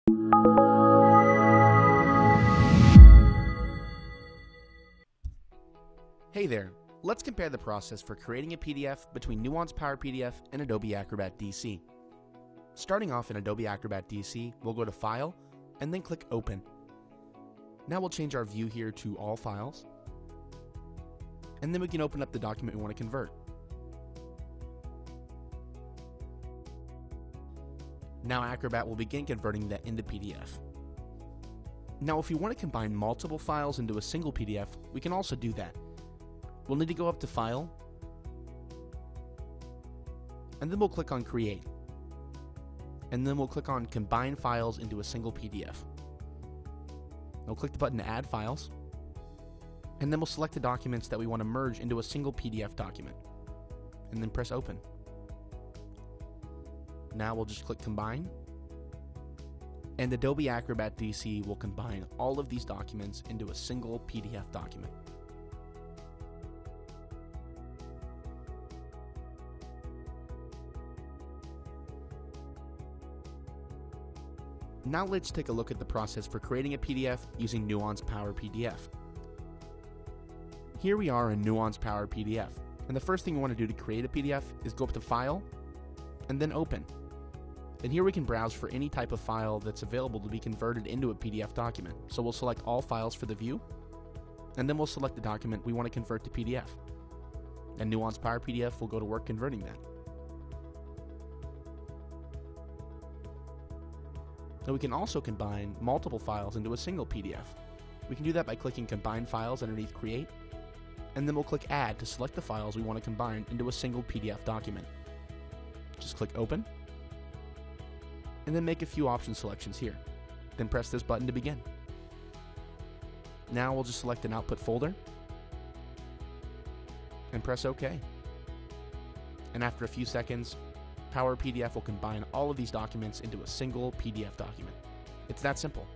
Hey there, let's compare the process for creating a PDF between Nuance Power PDF and Adobe Acrobat DC. Starting off in Adobe Acrobat DC, we'll go to File and then click Open. Now we'll change our view here to All Files, and then we can open up the document we want to convert. Now Acrobat will begin converting that into PDF. Now if we want to combine multiple files into a single PDF, we can also do that. We'll need to go up to File, and then we'll click on Create. And then we'll click on Combine Files into a single PDF. We'll click the button to Add Files, and then we'll select the documents that we want to merge into a single PDF document, and then press Open. Now we'll just click Combine, and Adobe Acrobat DC will combine all of these documents into a single PDF document. Now let's take a look at the process for creating a PDF using Nuance Power PDF. Here we are in Nuance Power PDF, and the first thing we want to do to create a PDF is go up to File, and then Open. And here we can browse for any type of file that's available to be converted into a PDF document. So we'll select All Files for the view, and then we'll select the document we want to convert to PDF. And Nuance Power PDF will go to work converting that. Now we can also combine multiple files into a single PDF. We can do that by clicking Combine Files underneath Create, and then we'll click Add to select the files we want to combine into a single PDF document. Just click Open, and then make a few option selections here. Then press this button to begin. Now we'll just select an output folder, and press OK. And after a few seconds, Power PDF will combine all of these documents into a single PDF document. It's that simple.